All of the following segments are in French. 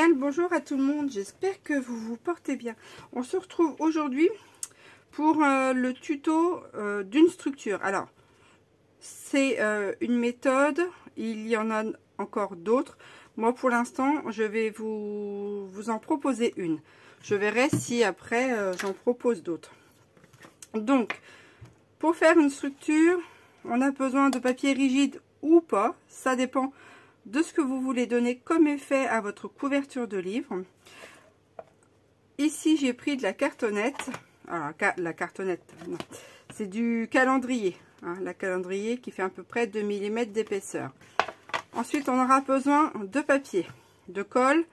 Bien le bonjour à tout le monde, j'espère que vous vous portez bien. On se retrouve aujourd'hui pour le tuto d'une structure. Alors, c'est une méthode, il y en a encore d'autres. Moi pour l'instant, je vais vous en proposer une. Je verrai si après j'en propose d'autres. Donc, pour faire une structure, on a besoin de papier rigide ou pas, ça dépend de ce que vous voulez donner comme effet à votre couverture de livre. Ici j'ai pris de la cartonnette. Alors la cartonnette, c'est du calendrier, hein, la calendrier qui fait à peu près 2 mm d'épaisseur. Ensuite on aura besoin de papier, de colle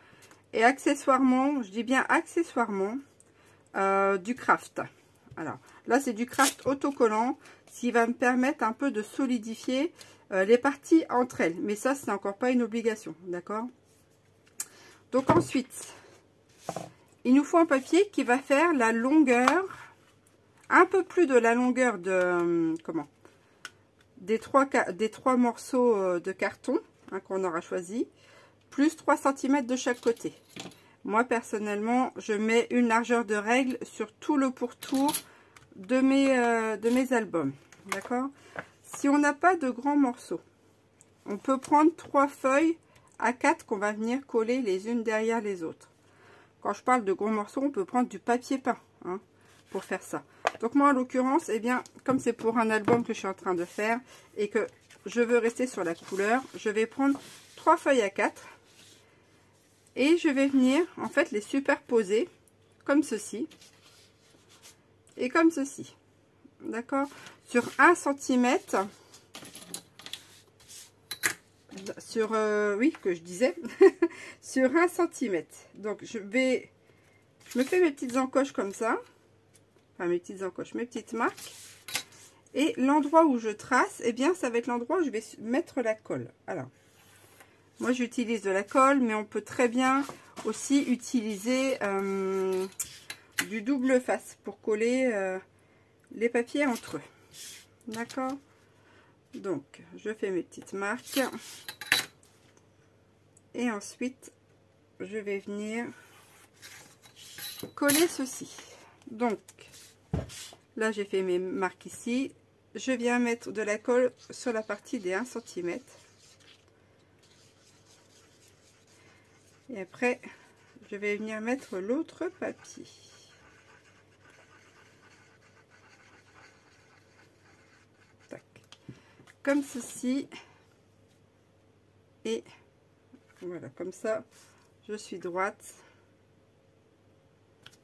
et accessoirement, je dis bien accessoirement, du craft. Alors là c'est du craft autocollant, ce qui va me permettre un peu de solidifier les parties entre elles, mais ça c'est encore pas une obligation, d'accord? Donc ensuite il nous faut un papier qui va faire la longueur, un peu plus de la longueur de des trois morceaux de carton, hein, qu'on aura choisi, plus 3 cm de chaque côté. Moi personnellement je mets une largeur de règle sur tout le pourtour de mes albums, d'accord? Si on n'a pas de grands morceaux, on peut prendre 3 feuilles A4 qu'on va venir coller les unes derrière les autres. Quand je parle de gros morceaux, on peut prendre du papier peint, hein, pour faire ça. Donc moi en l'occurrence, eh bien, comme c'est pour un album que je suis en train de faire et que je veux rester sur la couleur, je vais prendre 3 feuilles A4 et je vais venir en fait les superposer comme ceci et comme ceci. D'accord, sur 1 cm, sur oui, que je disais sur 1 cm. Donc je me fais mes petites encoches comme ça, enfin mes petites encoches, mes petites marques, et l'endroit où je trace, eh bien ça va être l'endroit où je vais mettre la colle. Alors moi j'utilise de la colle, mais on peut très bien aussi utiliser du double face pour coller les papiers entre eux, d'accord? Donc je fais mes petites marques et ensuite je vais venir coller ceci. Donc là j'ai fait mes marques ici, je viens mettre de la colle sur la partie des 1 cm et après je vais venir mettre l'autre papier. Comme ceci, et voilà, comme ça je suis droite.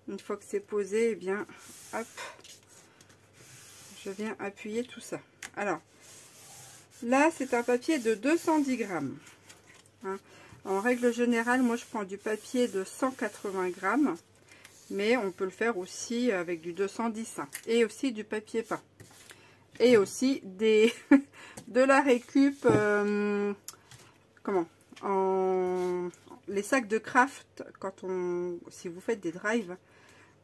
Une fois que c'est posé, eh bien hop, je viens appuyer tout ça. Alors là c'est un papier de 210 grammes, hein. En règle générale moi je prends du papier de 180 grammes, mais on peut le faire aussi avec du 210, hein, et aussi du papier peint. Et aussi de la récup, les sacs de craft, si vous faites des drives,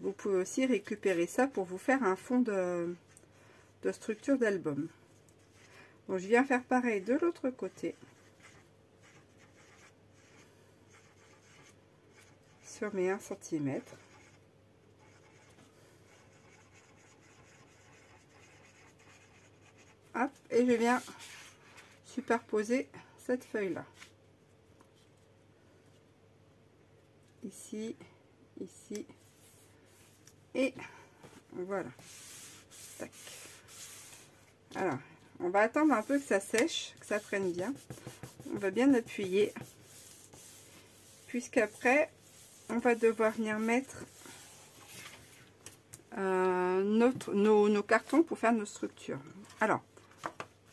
vous pouvez aussi récupérer ça pour vous faire un fond de structure d'album. Bon, je viens faire pareil de l'autre côté, sur mes 1 cm. Hop, et je viens superposer cette feuille là, ici, ici, et voilà. Tac. Alors on va attendre un peu que ça sèche, que ça prenne bien. On va bien appuyer, puisqu'après on va devoir venir mettre nos cartons pour faire nos structures. Alors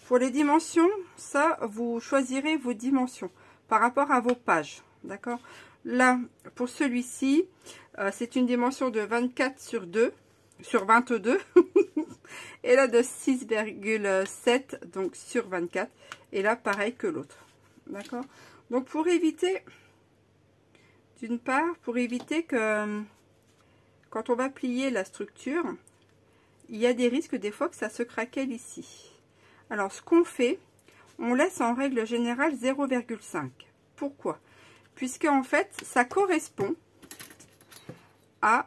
pour les dimensions, ça, vous choisirez vos dimensions par rapport à vos pages, d'accord? Là, pour celui-ci, c'est une dimension de 24 sur 22, et là de 6,7, donc sur 24, et là pareil que l'autre, d'accord? Donc pour éviter, d'une part, pour éviter que, quand on va plier la structure, il y a des risques des fois que ça se craquelle ici. Alors ce qu'on fait, on laisse en règle générale 0,5. Pourquoi? puisque en fait ça correspond à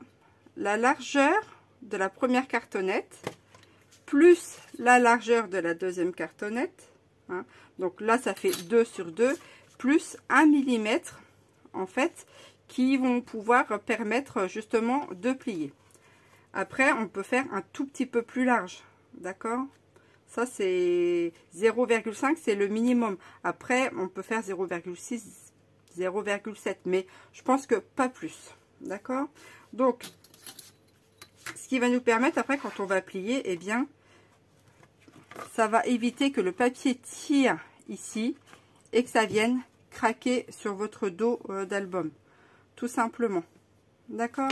la largeur de la première cartonnette plus la largeur de la deuxième cartonnette, hein. Donc là ça fait 2 sur 2 plus 1 mm en fait, qui vont pouvoir permettre justement de plier. Après on peut faire un tout petit peu plus large, d'accord. Ça c'est 0,5, c'est le minimum. Après on peut faire 0,6, 0,7, mais je pense que pas plus, d'accord. Donc ce qui va nous permettre après, quand on va plier, eh bien ça va éviter que le papier tire ici et que ça vienne craquer sur votre dos d'album, tout simplement, d'accord.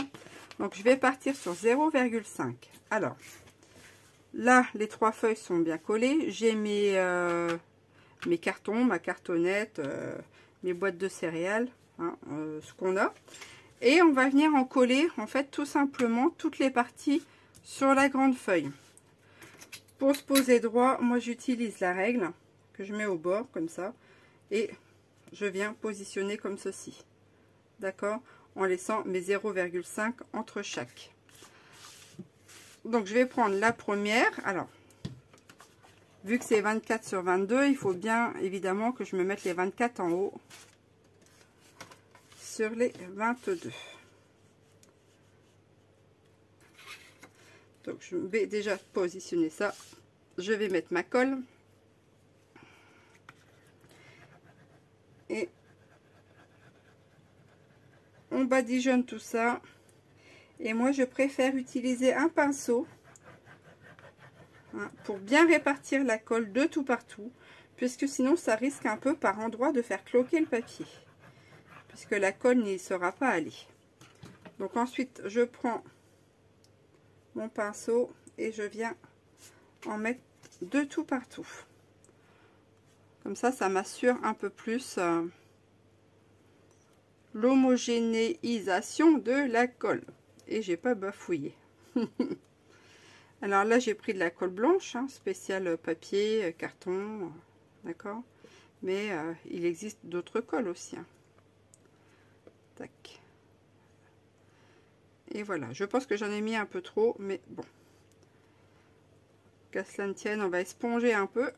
Donc je vais partir sur 0,5. alors là les 3 feuilles sont bien collées, j'ai mes cartons, ma cartonnette, mes boîtes de céréales, hein, ce qu'on a, et on va venir en coller en fait tout simplement toutes les parties sur la grande feuille. Pour se poser droit, moi j'utilise la règle que je mets au bord comme ça et je viens positionner comme ceci, d'accord, en laissant mes 0,5 entre chaque. Donc je vais prendre la première. Alors vu que c'est 24 sur 22, il faut bien évidemment que je me mette les 24 en haut sur les 22. Donc je vais déjà positionner ça. Je vais mettre ma colle et on badigeonne tout ça. Et moi je préfère utiliser un pinceau, hein, pour bien répartir la colle de tout partout, puisque sinon ça risque un peu par endroit de faire cloquer le papier, puisque la colle n'y sera pas allée. Donc ensuite je prends mon pinceau et je viens en mettre de tout partout. Comme ça, ça m'assure un peu plus l'homogénéisation de la colle. Et j'ai pas bafouillé. Alors là, j'ai pris de la colle blanche, hein, spéciale papier, carton, d'accord. Mais il existe d'autres colles aussi, hein. Tac. Et voilà, je pense que j'en ai mis un peu trop, mais bon. Qu'à cela ne tienne, on va esponger un peu.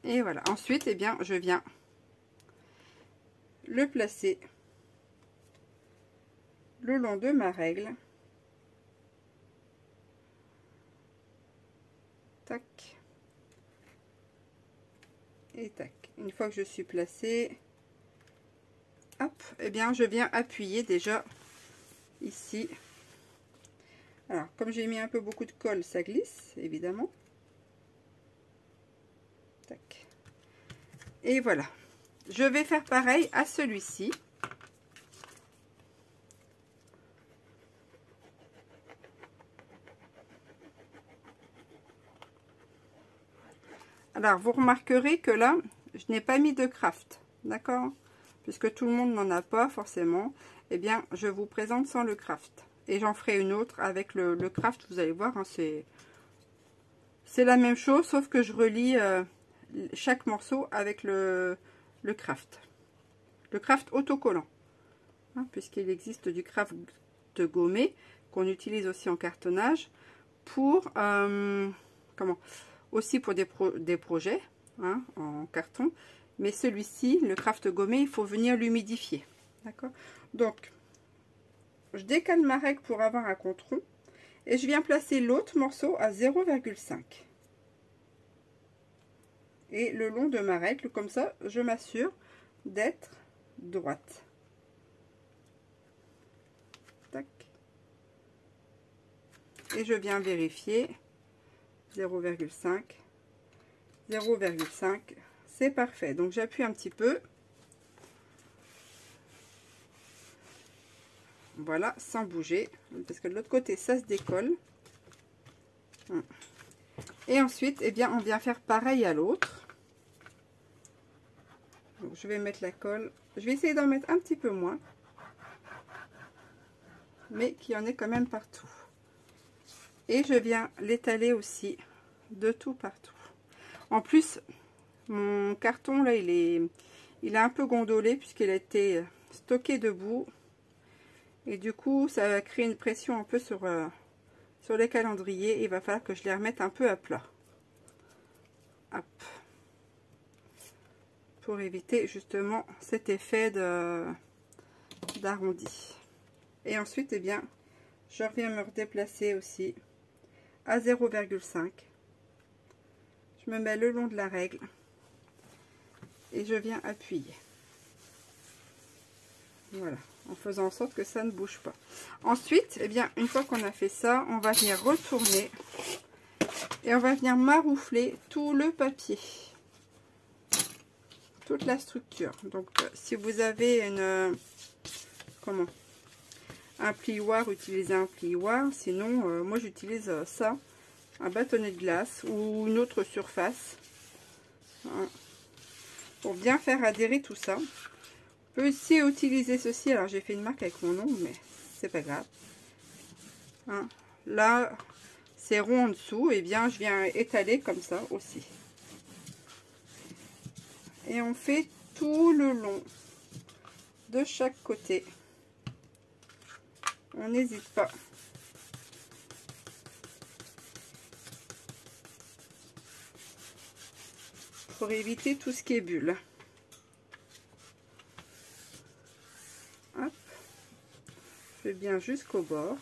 Et voilà. Ensuite, eh bien, je viens le placer le long de ma règle. Tac. Et tac. Une fois que je suis placée, hop, eh bien, je viens appuyer déjà ici. Alors, comme j'ai mis un peu beaucoup de colle, ça glisse, évidemment. Tac. Et voilà. Je vais faire pareil à celui-ci. Alors, vous remarquerez que là, je n'ai pas mis de craft, d'accord? Puisque tout le monde n'en a pas forcément. Eh bien, je vous présente sans le craft. Et j'en ferai une autre avec le craft, vous allez voir, hein, c'est la même chose, sauf que je relie chaque morceau avec le craft. Le craft autocollant, hein, puisqu'il existe du craft gommé qu'on utilise aussi en cartonnage pour aussi pour des projets, hein, en carton. Mais celui-ci, le craft gommé, il faut venir l'humidifier, d'accord. Donc je décale ma règle pour avoir un contour et je viens placer l'autre morceau à 0,5 et le long de ma règle, comme ça je m'assure d'être droite. Tac. Et je viens vérifier 0,5, 0,5, c'est parfait. Donc j'appuie un petit peu, voilà, sans bouger, parce que de l'autre côté ça se décolle. Et ensuite, eh bien, on vient faire pareil à l'autre. Donc je vais mettre la colle, je vais essayer d'en mettre un petit peu moins, mais qu'il y en ait quand même partout. Et je viens l'étaler aussi de tout partout. En plus, mon carton là, il il a un peu gondolé puisqu'il a été stocké debout. Et du coup, ça va créer une pression un peu sur les calendriers. Il va falloir que je les remette un peu à plat. Hop. Pour éviter justement cet effet d'arrondi. Et ensuite, eh bien, je reviens me redéplacer aussi à 0,5. Je me mets le long de la règle et je viens appuyer. Voilà, en faisant en sorte que ça ne bouge pas. Ensuite, eh bien, une fois qu'on a fait ça, on va venir retourner et on va venir maroufler tout le papier, toute la structure. Donc, si vous avez un plioir, utilisez un plioir. Sinon, moi j'utilise ça, un bâtonnet de glace ou une autre surface, hein, pour bien faire adhérer tout ça. On peut aussi utiliser ceci. Alors j'ai fait une marque avec mon nom, mais c'est pas grave. Hein, là, c'est rond en dessous, et bien je viens étaler comme ça aussi. Et on fait tout le long de chaque côté. On n'hésite pas. Pour éviter tout ce qui est bulle. Hop. Je vais bien jusqu'au bord.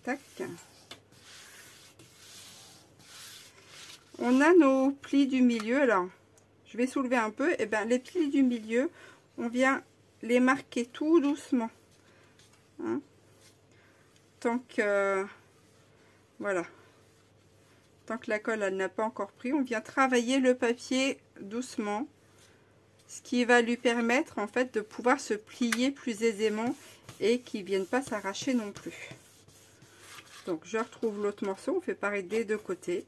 Tac. On a nos plis du milieu. Alors, je vais soulever un peu. Et bien, les plis du milieu, on vient les marquer tout doucement. Hein, tant que voilà, tant que la colle elle n'a pas encore pris, on vient travailler le papier doucement, ce qui va lui permettre en fait de pouvoir se plier plus aisément et qu'il ne vienne pas s'arracher non plus. Donc je retrouve l'autre morceau, on fait pareil des deux côtés,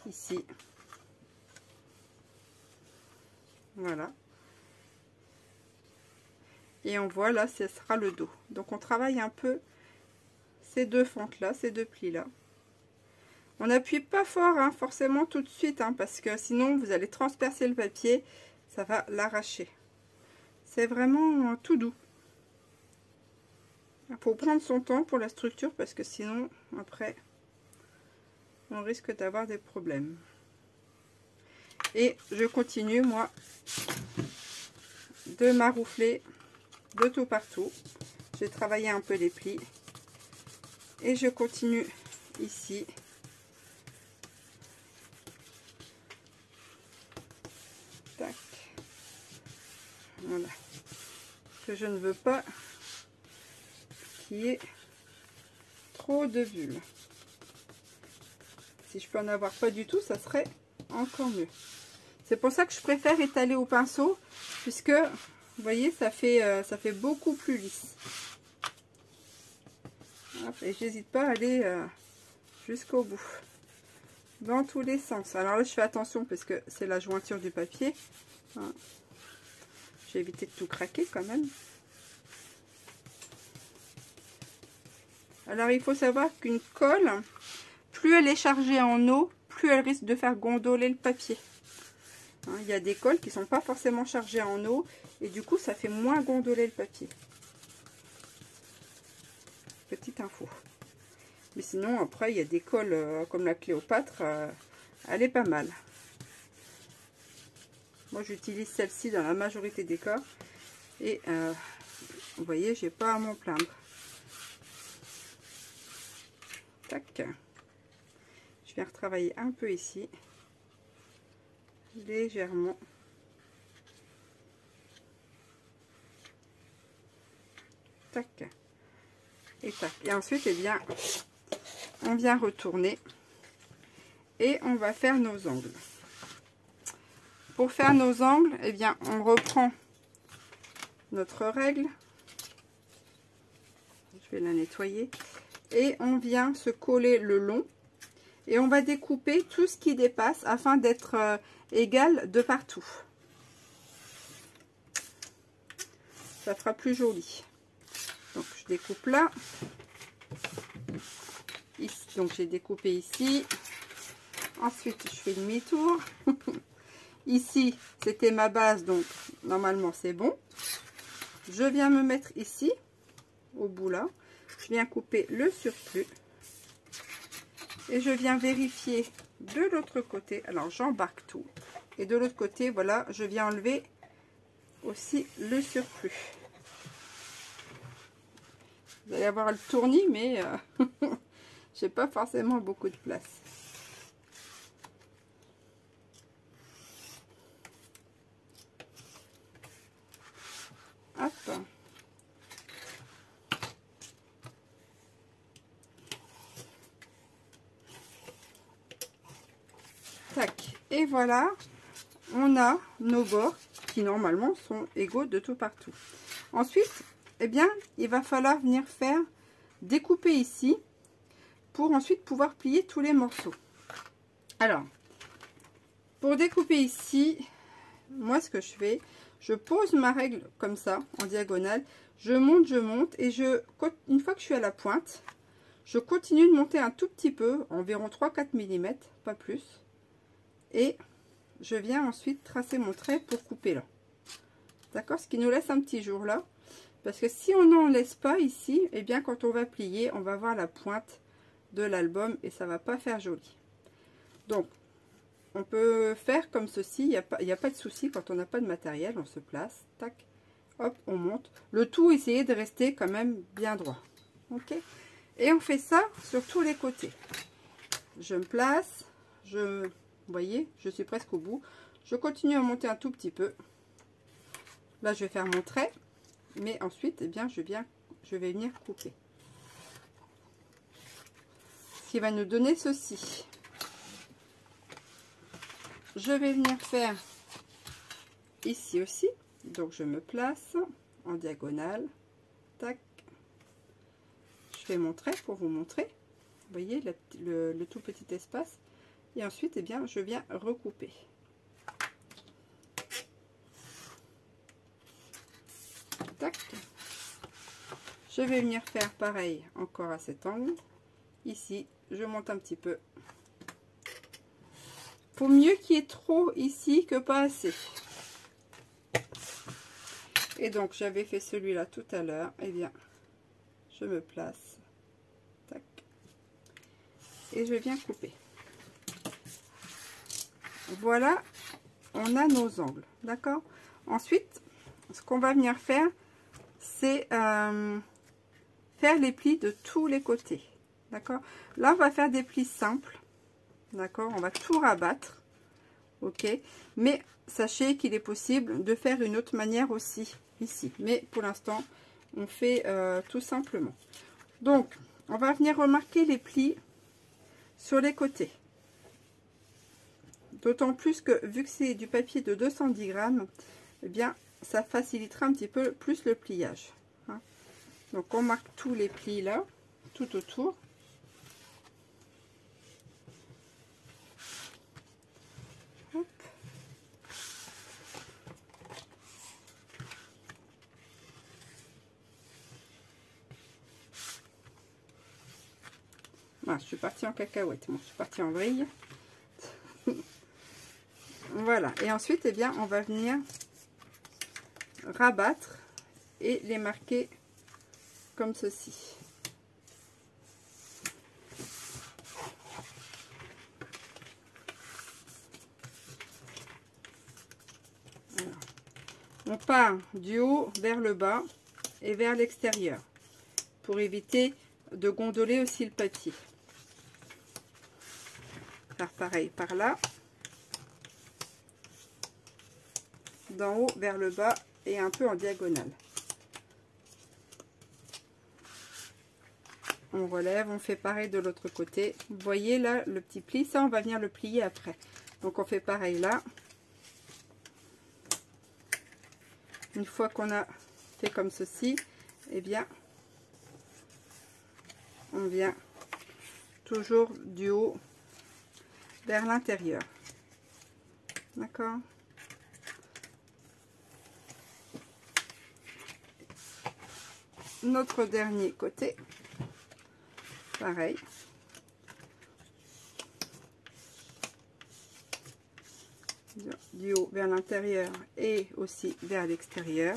ici, voilà, et on voit là, ce sera le dos. Donc on travaille un peu ces deux fentes là, ces deux plis là. On n'appuie pas fort, hein, forcément tout de suite, hein, parce que sinon vous allez transpercer le papier, ça va l'arracher. C'est vraiment tout doux. Il faut prendre son temps pour la structure, parce que sinon après on risque d'avoir des problèmes. Et je continue moi de maroufler de tout partout. J'ai travaillé un peu les plis et je continue ici. Tac. Voilà. Que je ne veux pas qu'il y ait trop de bulles. Si je peux en avoir pas du tout, ça serait encore mieux. C'est pour ça que je préfère étaler au pinceau, puisque vous voyez, ça fait beaucoup plus lisse. Hop, et j'hésite pas à aller jusqu'au bout, dans tous les sens. Alors là, je fais attention parce que c'est la jointure du papier. Hein. J'ai évité de tout craquer quand même. Alors il faut savoir qu'une colle, plus elle est chargée en eau, plus elle risque de faire gondoler le papier. Hein, il y a des colles qui ne sont pas forcément chargées en eau et du coup ça fait moins gondoler le papier. Petite info. Mais sinon après il y a des colles comme la Cléopâtre, elle est pas mal. Moi j'utilise celle-ci dans la majorité des cas et vous voyez, j'ai pas à m'en plaindre. Tac. Je vais retravailler un peu ici, légèrement. Tac. Et tac. Et ensuite, eh bien, on vient retourner et on va faire nos angles. Pour faire nos angles, eh bien, on reprend notre règle. Je vais la nettoyer. Et on vient se coller le long. Et on va découper tout ce qui dépasse afin d'être égal de partout. Ça fera plus joli. découpe là. Ici, donc j'ai découpé ici. Ensuite, je fais demi-tour. Ici, c'était ma base, donc normalement c'est bon. Je viens me mettre ici, au bout là. Je viens couper le surplus. Et je viens vérifier de l'autre côté. Alors, j'embarque tout. Et de l'autre côté, voilà, je viens enlever aussi le surplus. Vous allez avoir le tournis, mais j'ai pas forcément beaucoup de place. Hop. Tac. Et voilà, on a nos bords qui normalement sont égaux de tout partout. Ensuite, eh bien, il va falloir venir faire découper ici pour ensuite pouvoir plier tous les morceaux. Alors, pour découper ici, moi ce que je fais, je pose ma règle comme ça, en diagonale, je monte et une fois que je suis à la pointe, je continue de monter un tout petit peu, environ 3-4 mm, pas plus, et je viens ensuite tracer mon trait pour couper là. D'accord? Ce qui nous laisse un petit jour là, parce que si on n'en laisse pas ici, eh bien quand on va plier, on va voir la pointe de l'album et ça va pas faire joli. Donc, on peut faire comme ceci, il n'y a pas de souci quand on n'a pas de matériel, on se place, tac, hop, on monte. Le tout, essayez de rester quand même bien droit. Ok? Et on fait ça sur tous les côtés. Je me place, vous voyez, je suis presque au bout. Je continue à monter un tout petit peu. Là, je vais faire mon trait, mais ensuite, eh bien, je vais venir couper. Ce qui va nous donner ceci. Je vais venir faire ici aussi, donc je me place en diagonale, tac, je fais mon trait pour vous montrer, vous voyez le tout petit espace, et ensuite eh bien je viens recouper. Tac. Je vais venir faire pareil encore à cet angle, ici je monte un petit peu. Faut mieux qu'il y ait trop ici que pas assez. Et donc j'avais fait celui-là tout à l'heure. Eh bien, je me place. Tac. Et je viens couper. Voilà, on a nos angles. D'accord? Ensuite, ce qu'on va venir faire, c'est faire les plis de tous les côtés. D'accord? Là, on va faire des plis simples. D'accord, on va tout rabattre, ok, mais sachez qu'il est possible de faire une autre manière aussi ici, mais pour l'instant on fait tout simplement. Donc on va venir remarquer les plis sur les côtés, d'autant plus que vu que c'est du papier de 210 grammes, eh bien ça facilitera un petit peu plus le pliage, hein. Donc on marque tous les plis là, tout autour. Ah, je suis partie en cacahuète, moi je suis partie en vrille. Voilà, et ensuite eh bien on va venir rabattre et les marquer comme ceci. Alors, on part du haut vers le bas et vers l'extérieur pour éviter de gondoler aussi le papier. Faire pareil par là, d'en haut vers le bas et un peu en diagonale. On relève, on fait pareil de l'autre côté. Vous voyez là le petit pli, ça on va venir le plier après. Donc on fait pareil là. Une fois qu'on a fait comme ceci, eh bien on vient toujours du haut vers l'intérieur. D'accord? notre dernier côté. Pareil. Du haut vers l'intérieur et aussi vers l'extérieur.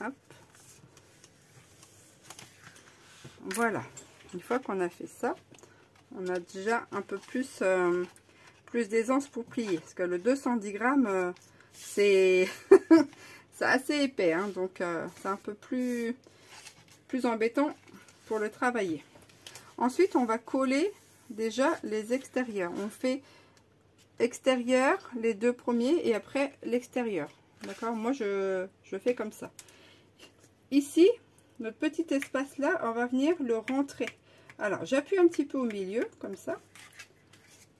Hop. Voilà, une fois qu'on a fait ça, on a déjà un peu plus, plus d'aisance pour plier, parce que le 210 grammes, c'est c'est assez épais, hein, donc c'est un peu plus embêtant pour le travailler. Ensuite, on va coller déjà les extérieurs. On fait extérieur, les deux premiers, et après l'extérieur. D'accord? Moi, je fais comme ça. Ici, notre petit espace là, on va venir le rentrer. Alors, j'appuie un petit peu au milieu, comme ça.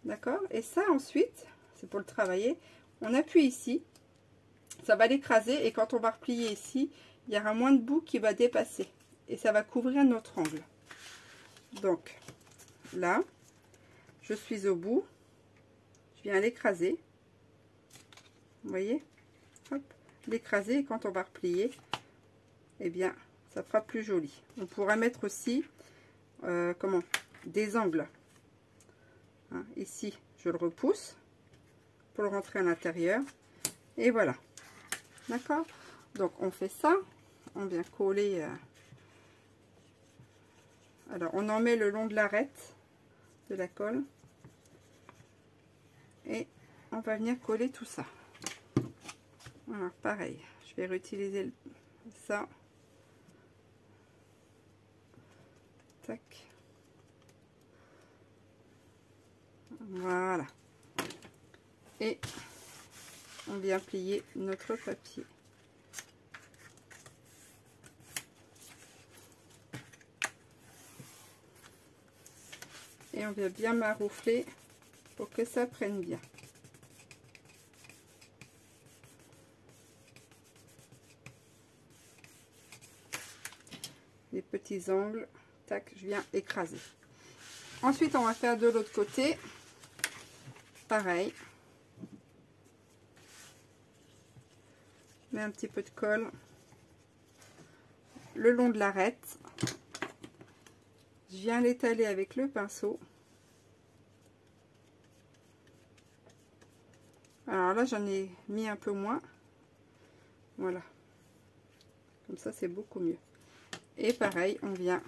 D'accord? Et ça, ensuite, c'est pour le travailler. On appuie ici. Ça va l'écraser. Et quand on va replier ici, il y aura moins de bout qui va dépasser. Et ça va couvrir notre angle. Donc, là, je suis au bout. Je viens l'écraser. Vous voyez? Hop, l'écraser. Et quand on va replier, eh bien, ça fera plus joli. On pourrait mettre aussi des angles. Hein, ici, je le repousse pour le rentrer à l'intérieur. Et voilà. D'accord? Donc, on fait ça. On vient coller. Alors, on en met le long de l'arête de la colle. Et on va venir coller tout ça. Alors, pareil. Je vais réutiliser ça. Tac. Voilà. Et on vient plier notre papier. Et on vient bien maroufler pour que ça prenne bien. Les petits angles, tac, je viens écraser. Ensuite, on va faire de l'autre côté. Pareil. Je mets un petit peu de colle le long de l'arête. Je viens l'étaler avec le pinceau. Alors là, j'en ai mis un peu moins. Voilà. Comme ça, c'est beaucoup mieux. Et pareil, on vient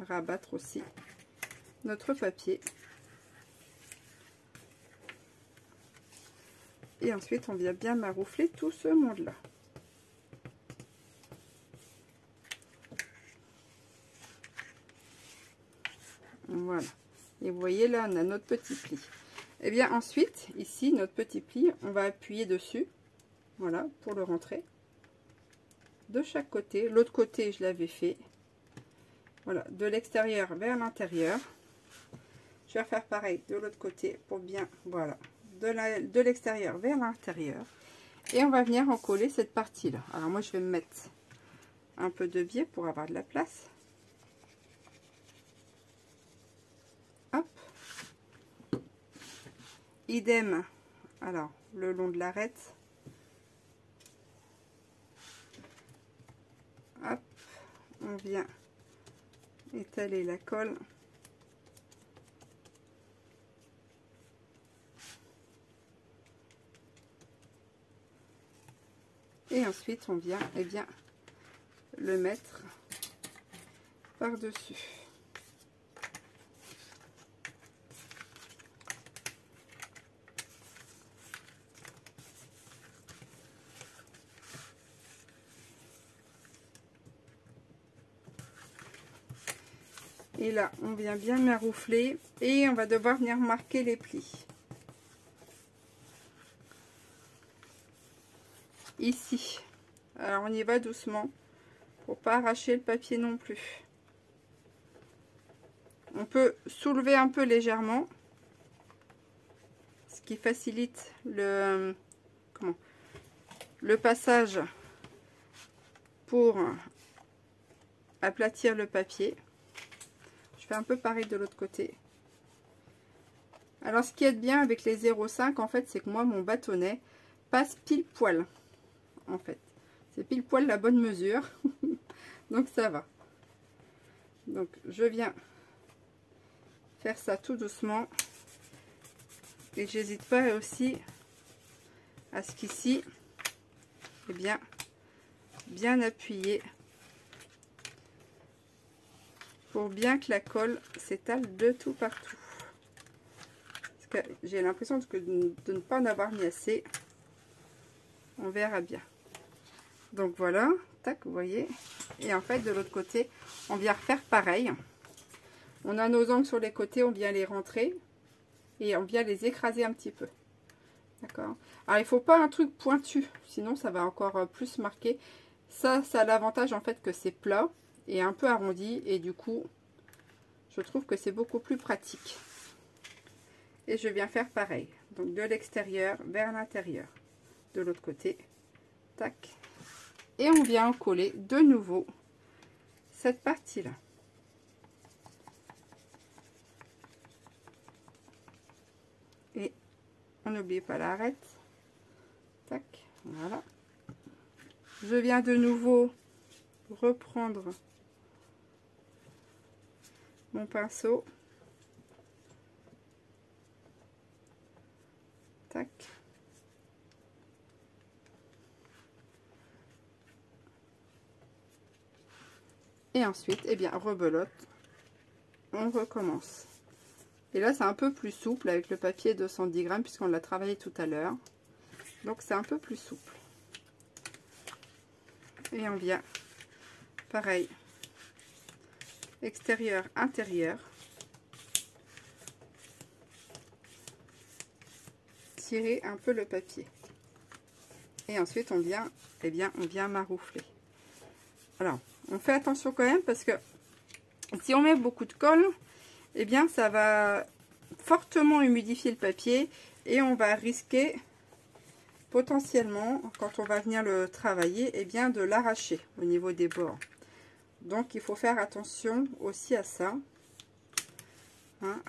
rabattre aussi notre papier. Et ensuite, on vient bien maroufler tout ce monde-là. Voilà. Et vous voyez, là, on a notre petit pli. Et bien ensuite, ici, notre petit pli, on va appuyer dessus. Voilà, pour le rentrer. De chaque côté. L'autre côté, je l'avais fait. Voilà, de l'extérieur vers l'intérieur. Je vais faire pareil de l'autre côté pour bien, voilà, de l'extérieur vers l'intérieur. Et on va venir en coller cette partie-là. Alors moi, je vais me mettre un peu de biais pour avoir de la place. Hop. Idem, alors, le long de l'arête. Hop, on vient étaler la colle. Et ensuite, on vient le mettre par-dessus. Et là, on vient bien maroufler et on va devoir venir marquer les plis. Ici. Alors, on y va doucement pour pas arracher le papier non plus. On peut soulever un peu légèrement, ce qui facilite le passage pour aplatir le papier. je fais un peu pareil de l'autre côté. Alors ce qui est bien avec les 0,5 en fait, c'est que moi mon bâtonnet passe pile poil. En fait, c'est pile poil la bonne mesure. Donc ça va. Donc je viens faire ça tout doucement. Et j'hésite pas aussi à ce qu'ici, eh bien appuyer pour bien que la colle s'étale de tout partout. Parce que j'ai l'impression de ne pas en avoir mis assez. On verra bien. Donc voilà, tac, vous voyez. Et en fait, de l'autre côté, on vient refaire pareil. On a nos angles sur les côtés, on vient les rentrer et on vient les écraser un petit peu. D'accord. Alors, il ne faut pas un truc pointu, sinon ça va encore plus marquer. Ça a l'avantage en fait que c'est plat et un peu arrondi et du coup, je trouve que c'est beaucoup plus pratique. Et je viens faire pareil. Donc, de l'extérieur vers l'intérieur. De l'autre côté. Tac. Et on vient coller de nouveau cette partie-là. Et on n'oublie pas l'arête. Tac. Voilà. Je viens de nouveau reprendre mon pinceau. Tac. Et ensuite, eh bien, rebelote. On recommence. Et là, c'est un peu plus souple avec le papier 210 grammes puisqu'on l'a travaillé tout à l'heure. Donc, c'est un peu plus souple. Et on vient, pareil, extérieur, intérieur. Tirer un peu le papier. Et ensuite, on vient, eh bien, on vient maroufler. Alors, on fait attention quand même parce que si on met beaucoup de colle, eh bien, ça va fortement humidifier le papier et on va risquer potentiellement, quand on va venir le travailler, eh bien, de l'arracher au niveau des bords. Donc, il faut faire attention aussi à ça, hein,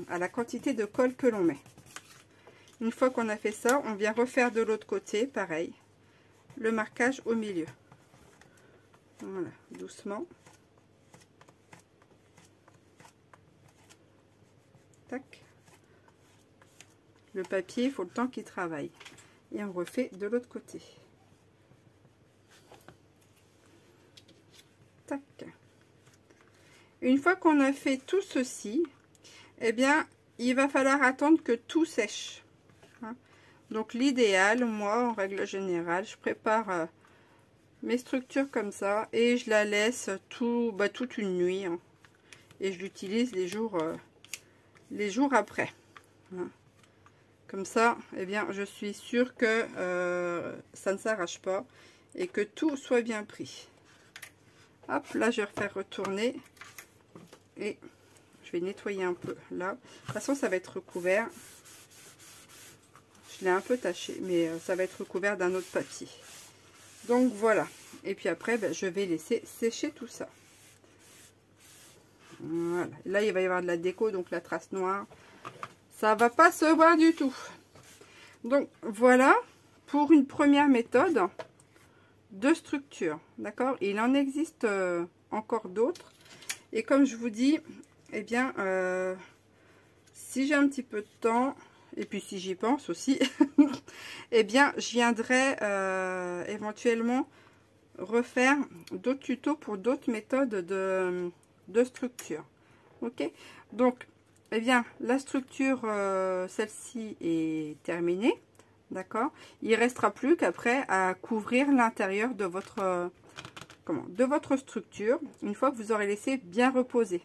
à la quantité de colle que l'on met. Une fois qu'on a fait ça, on vient refaire de l'autre côté, pareil, le marquage au milieu. Voilà, doucement. Tac. Le papier, il faut le temps qu'il travaille. Et on refait de l'autre côté. Tac. Une fois qu'on a fait tout ceci, eh bien, il va falloir attendre que tout sèche. Hein. Donc, l'idéal, moi, en règle générale, je prépare mes structures comme ça et je la laisse toute une nuit. Hein. Et je l'utilise les jours après. Hein. Comme ça, eh bien, je suis sûre que ça ne s'arrache pas et que tout soit bien pris. Hop, là, je vais refaire retourner et je vais nettoyer un peu là. De toute façon, ça va être recouvert. Je l'ai un peu taché, mais ça va être recouvert d'un autre papier. Donc, voilà. Et puis après, ben, je vais laisser sécher tout ça. Voilà. Là, il va y avoir de la déco, donc la trace noire. Ça va pas se voir du tout. Donc voilà pour une première méthode de structure. D'accord. Il en existe encore d'autres. Et comme je vous dis, eh bien, si j'ai un petit peu de temps, et puis si j'y pense aussi, eh bien, je viendrai éventuellement refaire d'autres tutos pour d'autres méthodes de structure. Ok. Donc, eh bien, la structure, celle-ci est terminée. D'accord. Il restera plus qu'après à couvrir l'intérieur de votre, de votre structure, une fois que vous aurez laissé bien reposer.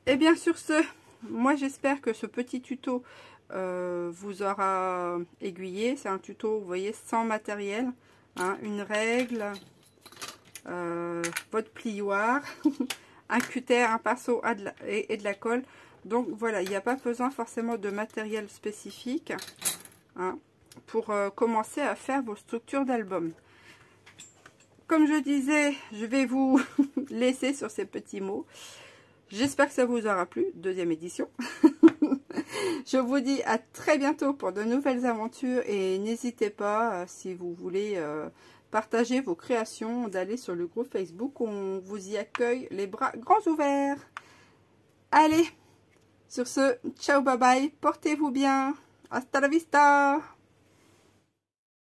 Et bien, sur ce, moi, j'espère que ce petit tuto vous aura aiguillé. C'est un tuto, vous voyez, sans matériel. Hein, une règle, votre plioir, un cutter, un pinceau et de la colle. Donc voilà, il n'y a pas besoin forcément de matériel spécifique, hein, pour commencer à faire vos structures d'album. Comme je disais, je vais vous laisser sur ces petits mots. J'espère que ça vous aura plu, deuxième édition. Je vous dis à très bientôt pour de nouvelles aventures et n'hésitez pas, si vous voulez partager vos créations, d'aller sur le groupe Facebook. On vous y accueille les bras grands ouverts. Allez, sur ce, ciao, bye bye, portez-vous bien, hasta la vista.